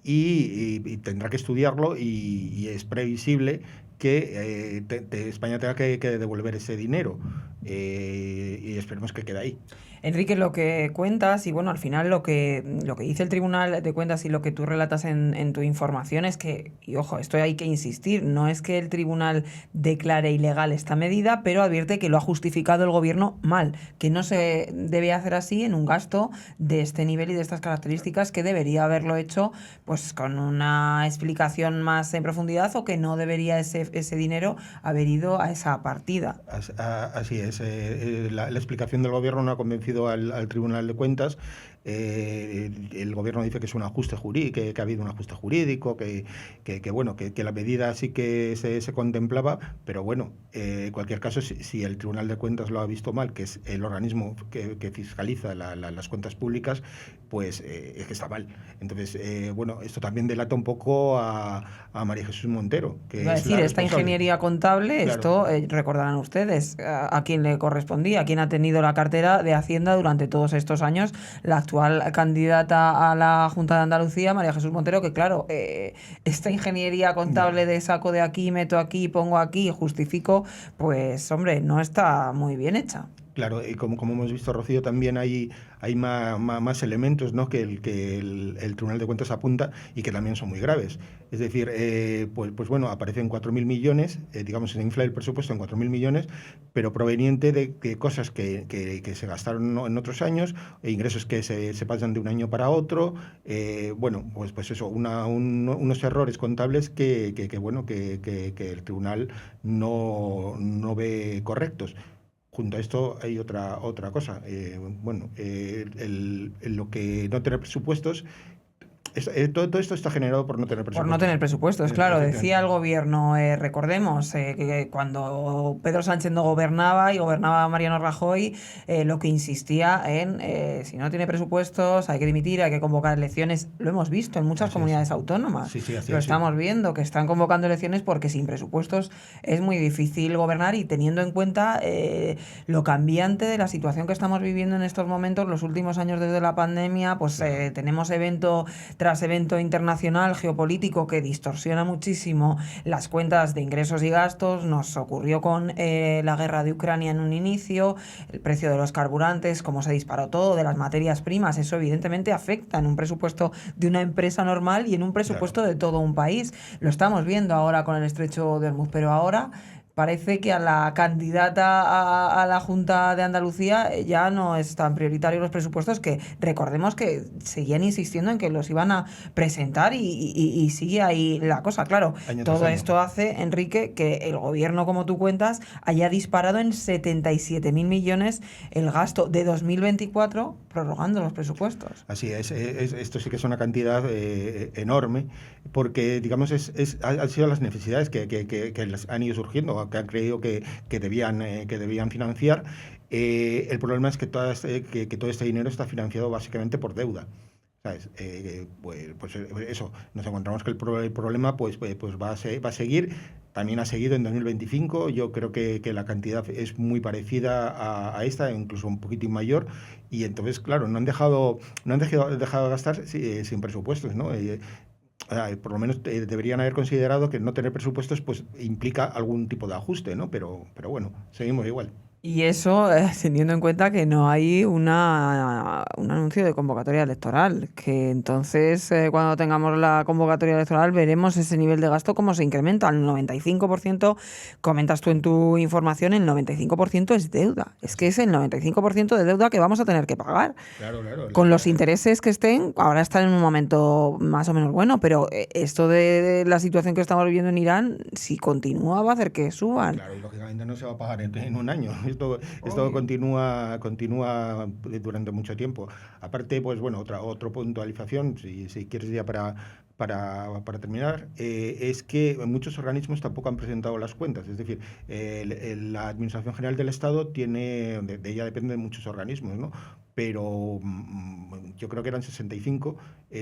y tendrá que estudiarlo, y es previsible que España tenga que devolver ese dinero, y esperemos que quede ahí. Enrique, lo que cuentas y bueno, al final lo que dice el Tribunal de Cuentas y lo que tú relatas en tu información es que, y ojo, esto hay que insistir, no es que el Tribunal declare ilegal esta medida, pero advierte que lo ha justificado el Gobierno mal, que no se debe hacer así en un gasto de este nivel y de estas características, que debería haberlo hecho pues con una explicación más en profundidad, o que no debería ese dinero haber ido a esa partida. Así es, la explicación del Gobierno no ha convencido al Tribunal de Cuentas. El Gobierno dice que es un ajuste jurídico, que ha habido un ajuste jurídico, que bueno, que la medida sí que se contemplaba, pero bueno, en cualquier caso, si el Tribunal de Cuentas lo ha visto mal, que es el organismo que fiscaliza las cuentas públicas, pues es que está mal. Entonces, bueno, esto también delata un poco a María Jesús Montero, que iba a decir, esta ingeniería contable, claro. Esto recordarán ustedes a quién le correspondía, a quién ha tenido la cartera de Hacienda durante todos estos años, la actual actual candidata a la Junta de Andalucía, María Jesús Montero, que claro, esta ingeniería contable de saco de aquí, meto aquí, pongo aquí, justifico, pues hombre, no está muy bien hecha. Claro, y como hemos visto, Rocío, también hay más elementos, ¿no?, que el Tribunal de Cuentas apunta y que también son muy graves. Es decir, pues bueno, aparecen 4.000 millones, digamos, se infla el presupuesto en 4.000 millones, pero proveniente de cosas que se gastaron en otros años, e ingresos que se pasan de un año para otro. Bueno, pues eso, unos errores contables que el Tribunal no ve correctos. Junto a esto hay otra cosa. Lo que no tener presupuestos, todo esto está generado por no tener presupuestos. Por no tener presupuestos, claro. Decía el gobierno, recordemos, que cuando Pedro Sánchez no gobernaba y gobernaba Mariano Rajoy, lo que insistía en, si no tiene presupuestos, hay que dimitir, hay que convocar elecciones. Lo hemos visto en muchas comunidades autónomas. Lo estamos viendo, que están convocando elecciones porque sin presupuestos es muy difícil gobernar, y teniendo en cuenta lo cambiante de la situación que estamos viviendo en estos momentos, los últimos años desde la pandemia, pues tenemos evento tras evento internacional geopolítico que distorsiona muchísimo las cuentas de ingresos y gastos. Nos ocurrió con la guerra de Ucrania en un inicio, el precio de los carburantes, cómo se disparó todo, de las materias primas. Eso evidentemente afecta en un presupuesto de una empresa normal y en un presupuesto de todo un país. Lo estamos viendo ahora con el Estrecho de Hormuz, pero ahora parece que a la candidata a la Junta de Andalucía ya no es tan prioritario los presupuestos, que recordemos que seguían insistiendo en que los iban a presentar y sigue ahí la cosa. Claro, todo esto hace, Enrique, que el gobierno, como tú cuentas, haya disparado en 77.000 millones el gasto de 2024 prorrogando los presupuestos. Así es, esto sí que es una cantidad enorme, porque digamos han sido las necesidades que les han ido surgiendo, que han creído que debían financiar. El problema es que todo este dinero está financiado básicamente por deuda. ¿Sabes? Pues eso, nos encontramos que el problema pues va a seguir. También ha seguido en 2025. Yo creo que la cantidad es muy parecida a esta, incluso un poquitín mayor. Y entonces, claro, no han dejado de gastar sin presupuestos, ¿no? Por lo menos deberían haber considerado que no tener presupuestos pues implica algún tipo de ajuste, ¿no? Pero bueno, seguimos igual. Y eso teniendo en cuenta que no hay un anuncio de convocatoria electoral, que entonces cuando tengamos la convocatoria electoral veremos ese nivel de gasto cómo se incrementa. El 95%, comentas tú en tu información, el 95% es deuda. Es que es el 95% de deuda que vamos a tener que pagar. Claro. Con los intereses que estén, ahora están en un momento más o menos bueno, pero esto de la situación que estamos viviendo en Irán, si continúa, va a hacer que suban. Claro, y lógicamente no se va a pagar en un año. Esto continúa durante mucho tiempo. Aparte, pues bueno, otra puntualización, si quieres ya para terminar, es que muchos organismos tampoco han presentado las cuentas. Es decir, la Administración General del Estado de ella dependen muchos organismos, ¿no? Pero yo creo que eran 65,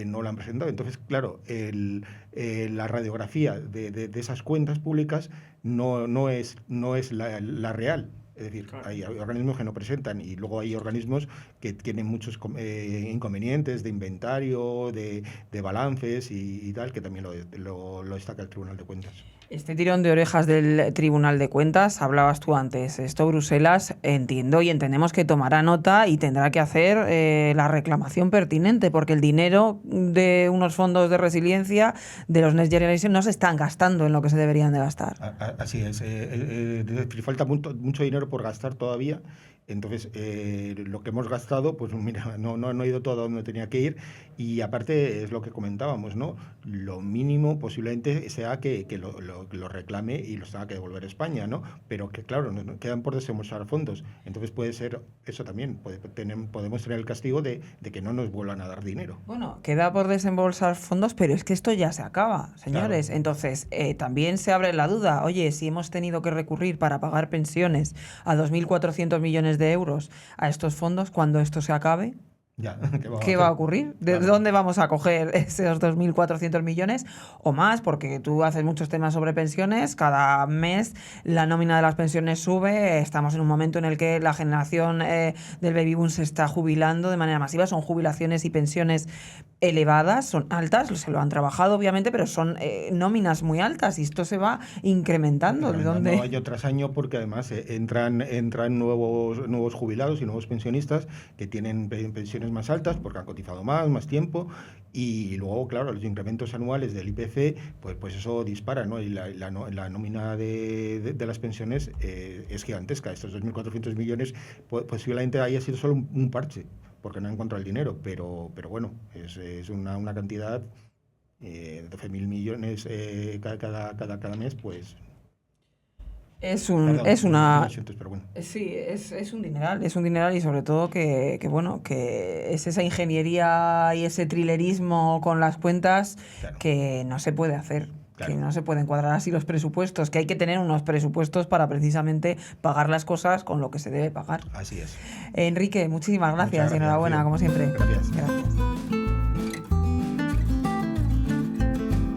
no la han presentado. Entonces, claro, la radiografía de esas cuentas públicas no es la real. Es decir, claro, hay organismos que no presentan, y luego hay organismos que tienen muchos inconvenientes de inventario, de balances y tal, que también lo destaca el Tribunal de Cuentas. Este tirón de orejas del Tribunal de Cuentas, hablabas tú antes, esto Bruselas entiendo y entendemos que tomará nota y tendrá que hacer la reclamación pertinente, porque el dinero de unos fondos de resiliencia de los Next Generation no se están gastando en lo que se deberían de gastar. Así es, falta mucho dinero por gastar todavía. Entonces, lo que hemos gastado, pues mira, no ha ido todo a donde tenía que ir, y aparte es lo que comentábamos, ¿no? Lo mínimo posiblemente sea que lo reclame y los tenga que devolver a España, ¿no? Pero que, claro, quedan por desembolsar fondos. Entonces puede ser eso también, podemos tener el castigo de que no nos vuelvan a dar dinero. Bueno, queda por desembolsar fondos, pero es que esto ya se acaba, señores. Claro. Entonces, también se abre la duda, oye, si hemos tenido que recurrir para pagar pensiones a 2.400 millones de euros a estos fondos, cuando esto se acabe. Ya, ¿Qué va a ocurrir? ¿De Claro. dónde vamos a coger esos 2.400 millones o más? Porque tú haces muchos temas sobre pensiones, cada mes la nómina de las pensiones sube, estamos en un momento en el que la generación del baby boom se está jubilando de manera masiva, son jubilaciones y pensiones elevadas, son altas, se lo han trabajado obviamente, pero son nóminas muy altas y esto se va incrementando. ¿De dónde? Año tras año, porque además entran nuevos jubilados y nuevos pensionistas que tienen pensiones más altas porque han cotizado más tiempo, y luego, claro, los incrementos anuales del IPC, pues eso dispara, ¿no? Y la nómina de las pensiones es gigantesca. Estos 2.400 millones posiblemente haya sido solo un parche, porque no han encontrado el dinero, pero bueno, es una cantidad de 12.000 millones cada mes, pues... Es Perdón, una... 200, pero bueno. Sí, es un dineral y sobre todo que bueno, que es esa ingeniería y ese trilerismo con las cuentas Claro. que no se puede hacer. Claro. Que no se pueden cuadrar así los presupuestos, que hay que tener unos presupuestos para precisamente pagar las cosas con lo que se debe pagar. Así es. Enrique, muchísimas gracias Muchas y enhorabuena, gracias. como siempre. Gracias.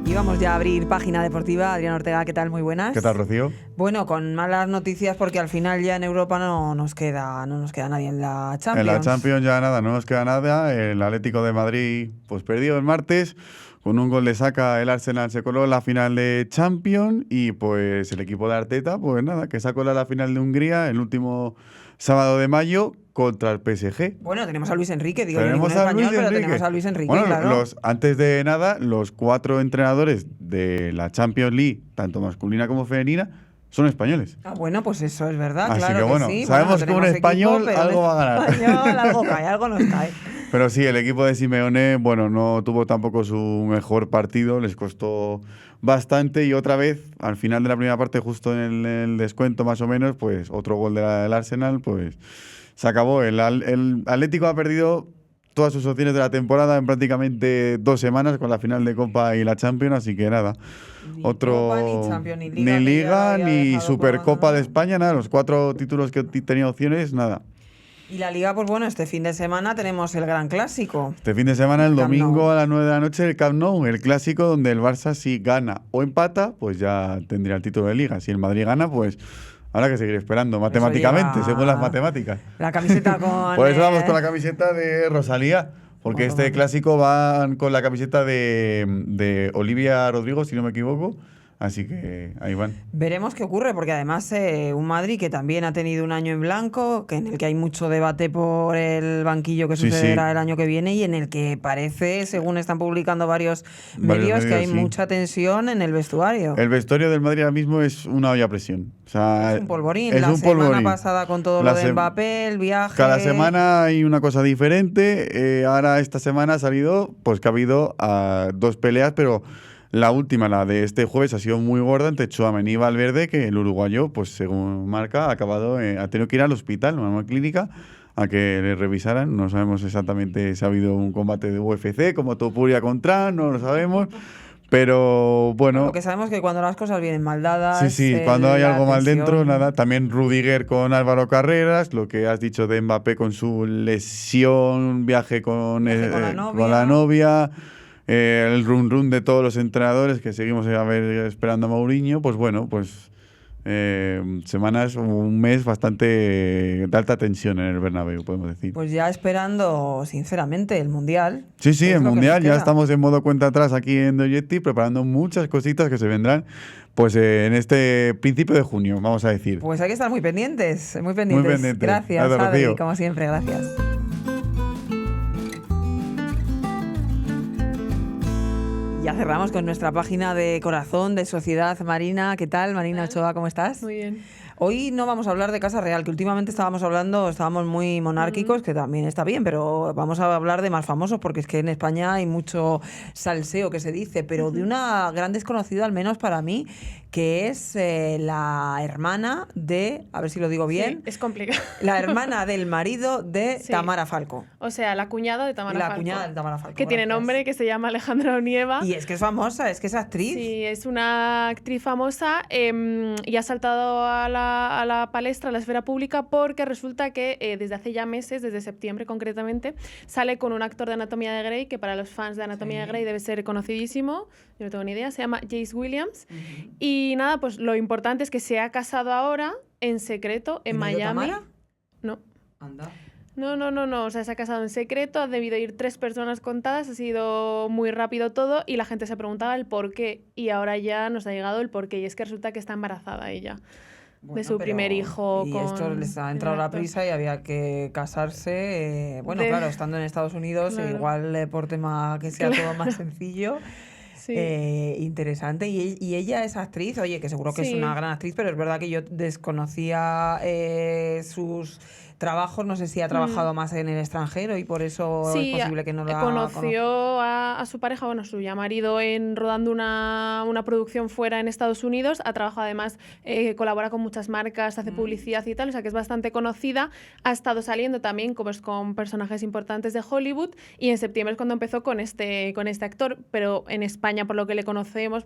Y vamos ya a abrir página deportiva. Adrián Ortega, ¿qué tal? Muy buenas. ¿Qué tal, Rocío? Bueno, con malas noticias porque al final ya en Europa no nos queda nadie en la Champions. En la Champions ya nada, no nos queda nada. El Atlético de Madrid pues perdió el martes. Con un gol de Saka, el Arsenal se coló en la final de Champions y pues el equipo de Arteta, pues nada, que sacó la final de Hungría el último sábado de mayo contra el PSG. Bueno, tenemos a Luis Enrique, digo yo Tenemos ningún a español, Luis pero Enrique. tenemos a Luis Enrique, Bueno, claro. antes de nada, los 4 entrenadores de la Champions League, tanto masculina como femenina, son españoles. Ah, bueno, pues eso es verdad, Así claro que bueno, sí. sabemos no que un tenemos español pero algo un va a ganar. español, algo cae, algo nos cae. Pero sí, el equipo de Simeone, bueno, no tuvo tampoco su mejor partido, les costó bastante y otra vez, al final de la primera parte, justo en el descuento más o menos, pues otro gol del Arsenal, pues se acabó. El Atlético ha perdido todas sus opciones de la temporada en prácticamente 2 semanas con la final de Copa y la Champions, así que nada. Ni Otro Copa, ni Champions, ni Liga, ni que ya Liga, había ni dejado Supercopa por de abandonado. España, nada, los 4 títulos que tenía opciones, nada. Y la Liga, pues bueno, este fin de semana tenemos el Gran Clásico. Este fin de semana, el Camp Nou. domingo a las 9 de la noche, el Camp Nou, el clásico donde el Barça si gana o empata, pues ya tendría el título de Liga. Si el Madrid gana, pues habrá que seguir esperando matemáticamente, lleva según las matemáticas. La camiseta con... Por eso vamos con la camiseta de Rosalía, porque Bueno, este vale. clásico van con la camiseta de Olivia Rodrigo, si no me equivoco. Así que ahí van. Veremos qué ocurre, porque además un Madrid que también ha tenido un año en blanco, en el que hay mucho debate por el banquillo que Sí, sucederá sí. el año que viene y en el que parece, según están publicando varios Varios medios, que hay medios, sí. mucha tensión en el vestuario. El vestuario del Madrid ahora mismo es una olla a presión. O sea, Es un polvorín. es La un semana polvorín. pasada con todo La lo de sem- Mbappé, el viaje... Cada semana hay una cosa diferente. Ahora esta semana ha salido, pues que ha habido 2 peleas, pero la última, la de este jueves, ha sido muy gorda entre Tchouaméni y Valverde, que el uruguayo, pues según marca, ha tenido que ir al hospital, a una clínica, a que le revisaran. No sabemos exactamente si ha habido un combate de UFC, como Topuria contra, no lo sabemos. Pero bueno. Lo que sabemos es que cuando las cosas vienen mal dadas... Sí, cuando hay la algo mal tensión- dentro, nada. También Rudiger con Álvaro Carreras, lo que has dicho de Mbappé con su lesión, viaje con la novia, el run de todos los entrenadores que seguimos esperando a Mourinho, pues bueno, pues semanas, un mes bastante de alta tensión en el Bernabéu, podemos decir. Pues ya esperando, sinceramente, el Mundial. Sí, Es el lo que nos Mundial, ya queda. estamos en modo cuenta atrás aquí en Doyetti, preparando muchas cositas que se vendrán pues en este principio de junio, vamos a decir. Pues hay que estar muy pendientes, muy pendientes. Muy pendientes. Gracias, Gracias, Adri, Rocío. como siempre, gracias. Ya cerramos con nuestra página de corazón de Sociedad Marina. ¿Qué tal, Marina Ochoa? ¿Cómo estás? Muy bien. Hoy no vamos a hablar de Casa Real, que últimamente estábamos muy monárquicos, que también está bien, pero vamos a hablar de más famosos, porque es que en España hay mucho salseo que se dice, pero de una gran desconocida, al menos para mí, que es la hermana de, a ver si lo digo bien, Sí, es complicado. la hermana del marido de Sí. Tamara Falco. O sea, la cuñada de Tamara La Falco. cuñada de Tamara Falco. Que tiene gracias. nombre, que se llama Alejandra Onieva. Y es que es famosa, es que es actriz. Sí, es una actriz famosa y ha saltado a la palestra, a la esfera pública, porque resulta que desde hace ya meses, desde septiembre concretamente, sale con un actor de Anatomía de Grey, que para los fans de Anatomía de Grey debe ser conocidísimo, yo no tengo ni idea, se llama Jace Williams. Y nada, pues lo importante es que se ha casado ahora en secreto en ¿Y no ha ido Miami. Tamara? No. Anda. No, o sea, se ha casado en secreto, han debido ir 3 personas contadas, ha sido muy rápido todo y la gente se preguntaba el por qué y ahora ya nos ha llegado el por qué y es que resulta que está embarazada ella. Bueno, su pero- primer hijo Y con esto les ha el entrado la actor. prisa y había que casarse. Bueno, De- claro, estando en Estados Unidos, Claro. igual por tema que sea todo más sencillo. Sí. Interesante. Y ella es actriz, oye, que seguro que es Sí. una gran actriz, pero es verdad que yo desconocía sus trabajos. No sé si ha trabajado más en el extranjero y por eso Sí, es posible que no la conoció a su pareja, bueno, su ya marido, rodando una producción fuera en Estados Unidos. Ha trabajado además, colabora con muchas marcas, hace publicidad y tal, o sea que es bastante conocida. Ha estado saliendo también con personajes importantes de Hollywood y en septiembre es cuando empezó con este actor, pero en España, por lo que la conocemos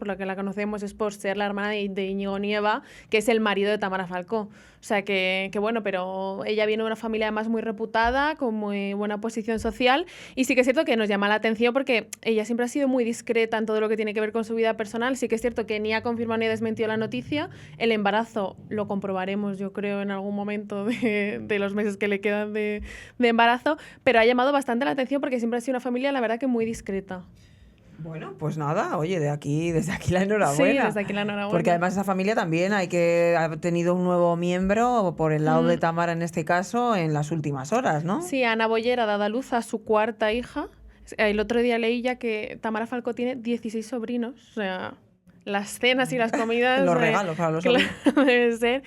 es por ser la hermana de Íñigo Nieva, que es el marido de Tamara Falcó. O sea que bueno, pero ella viene de una familia además muy reputada, con muy buena posición social y sí que es cierto que nos llama la atención porque ella siempre ha sido muy discreta en todo lo que tiene que ver con su vida personal. Sí que es cierto que ni ha confirmado ni ha desmentido la noticia. El embarazo lo comprobaremos, yo creo, en algún momento de los meses que le quedan de embarazo, pero ha llamado bastante la atención porque siempre ha sido una familia, la verdad, que muy discreta. Bueno, pues nada, oye, desde aquí la enhorabuena. Sí, desde aquí la enhorabuena. Porque además esa familia también ha tenido un nuevo miembro por el lado de Tamara en este caso en las últimas horas, ¿no? Sí, Ana Boyer ha dado a luz a su 4ª hija. El otro día leí ya que Tamara Falcó tiene 16 sobrinos, o sea, las cenas y las comidas... Los regalos para los claro, sobrinos. debe ser.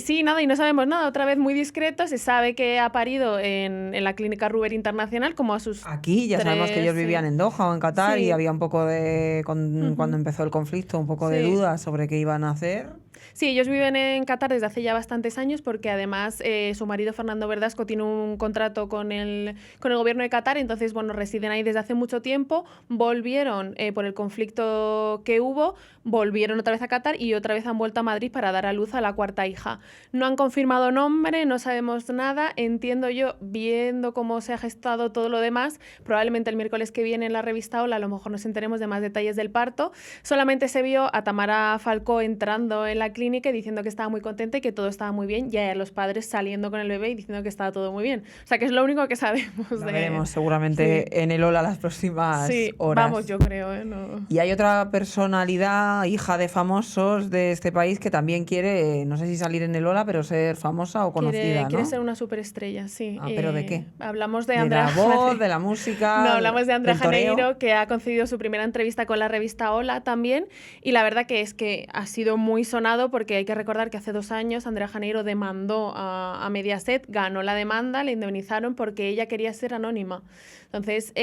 Sí, nada, y no sabemos nada, otra vez muy discreto. Se sabe que ha parido en la clínica Ruber Internacional, como a sus... Aquí ya sabemos que ellos sí. vivían en Doha o en Qatar Sí. y había un poco de, cuando empezó el conflicto, un poco de Sí. dudas sobre qué iban a hacer. Sí, ellos viven en Qatar desde hace ya bastantes años porque además su marido Fernando Verdasco tiene un contrato con el gobierno de Qatar, entonces bueno, residen ahí desde hace mucho tiempo, volvieron por el conflicto que hubo, volvieron otra vez a Qatar y otra vez han vuelto a Madrid para dar a luz a la 4ª hija. No han confirmado nombre, no sabemos nada, entiendo yo, viendo cómo se ha gestado todo lo demás, probablemente el miércoles que viene en la revista Hola a lo mejor nos enteremos de más detalles del parto. Solamente se vio a Tamara Falcó entrando en la clínica y diciendo que estaba muy contenta y que todo estaba muy bien, y a los padres saliendo con el bebé y diciendo que estaba todo muy bien. O sea, que es lo único que sabemos. Lo veremos seguramente en el Ola las próximas Sí, horas. vamos, yo creo. No. Y hay otra personalidad, hija de famosos de este país, que también quiere, no sé si salir en el Ola, pero ser famosa o conocida, ¿no? Quiere ser una superestrella, sí. Ah, ¿pero de qué? Hablamos de De Andrea la voz, de la música. No, hablamos de Andrea del toreo. Janeiro, que ha concedido su primera entrevista con la revista Hola también. Y la verdad que es que ha sido muy sonado porque hay que recordar que hace 2 años Andrea Janeiro demandó a Mediaset, ganó la demanda, le indemnizaron porque ella quería ser anónima. Entonces,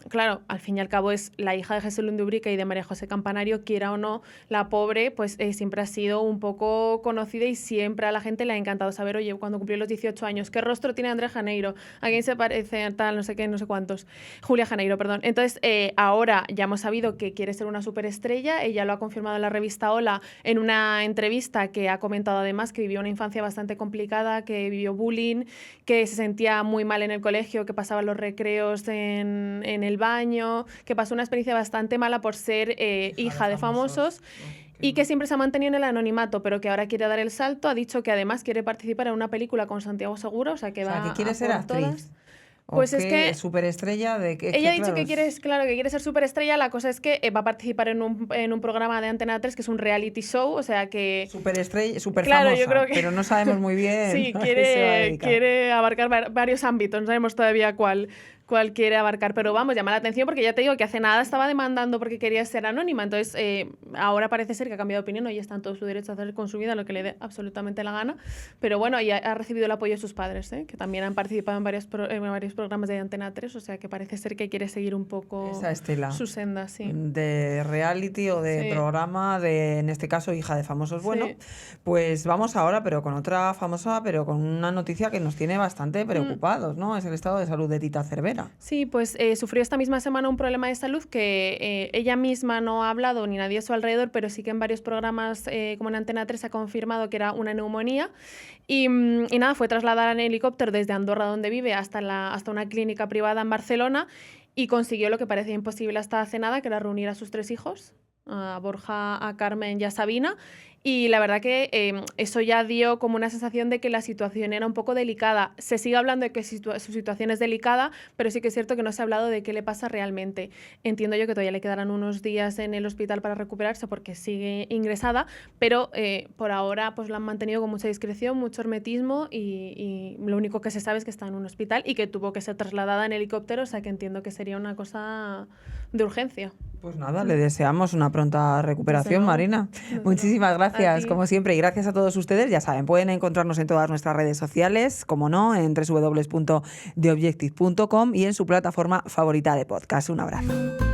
claro, al fin y al cabo es la hija de Jesús Lundubrica y de María José Campanario, quiera o no, la pobre, pues siempre ha sido un poco conocida y siempre a la gente le ha encantado saber, oye, cuando cumplió los 18 años, ¿qué rostro tiene Andrea Janeiro? ¿A quién se parece? Tal, no sé qué, no sé cuántos. Julia Janeiro, perdón. Entonces, ahora ya hemos sabido que quiere ser una superestrella, ella lo ha confirmado en la revista Hola en una entrevista que ha comentado además que vivió una infancia bastante complicada, que vivió bullying, que se sentía muy mal en el colegio, que pasaba los recreos en el baño, que pasó una experiencia bastante mala por ser hija de famosos. Y que siempre se ha mantenido en el anonimato, pero que ahora quiere dar el salto. Ha dicho que además quiere participar en una película con Santiago Segura, o sea que va que quiere a ser por actriz. todas. ¿O Pues es qué? que ¿Superestrella de qué? ella ha dicho claro, que quiere, claro, que quiere ser superestrella. La cosa es que va a participar en un programa de Antena 3 que es un reality show, o sea que... Superestrella, super Claro, famosa, yo creo que- pero no sabemos muy bien Sí, a qué se va a dedicar. quiere abarcar varios ámbitos, no sabemos todavía cuál. cuál quiere abarcar. Pero vamos, llama la atención porque ya te digo que hace nada estaba demandando porque quería ser anónima. Entonces, ahora parece ser que ha cambiado de opinión, y está en todo su derecho a hacer con su vida lo que le dé absolutamente la gana. Pero bueno, y ha recibido el apoyo de sus padres, que también han participado en varios programas de Antena 3, o sea que parece ser que quiere seguir un poco esa estela su senda, sí. de reality o de programa, de, en este caso, Hija de Famosos. Bueno, pues vamos ahora, pero con otra famosa, pero con una noticia que nos tiene bastante preocupados, ¿no? Es el estado de salud de Tita Cervera. Sí, pues sufrió esta misma semana un problema de salud que ella misma no ha hablado ni nadie a su alrededor, pero sí que en varios programas como en Antena 3 ha confirmado que era una neumonía y nada, fue trasladada en helicóptero desde Andorra, donde vive, hasta una clínica privada en Barcelona, y consiguió lo que parecía imposible hasta hace nada, que era reunir a sus 3 hijos, a Borja, a Carmen y a Sabina. Y la verdad que eso ya dio como una sensación de que la situación era un poco delicada. Se sigue hablando de que su situación es delicada, pero sí que es cierto que no se ha hablado de qué le pasa realmente. Entiendo yo que todavía le quedarán unos días en el hospital para recuperarse porque sigue ingresada, pero por ahora pues la han mantenido con mucha discreción, mucho hermetismo, y lo único que se sabe es que está en un hospital y que tuvo que ser trasladada en helicóptero, o sea que entiendo que sería una cosa de urgencia. Pues nada, le deseamos una pronta recuperación, luego. Marina. Muchísimas gracias, como siempre, y gracias a todos ustedes. Ya saben, pueden encontrarnos en todas nuestras redes sociales, como no, en www.theobjective.com y en su plataforma favorita de podcast. Un abrazo.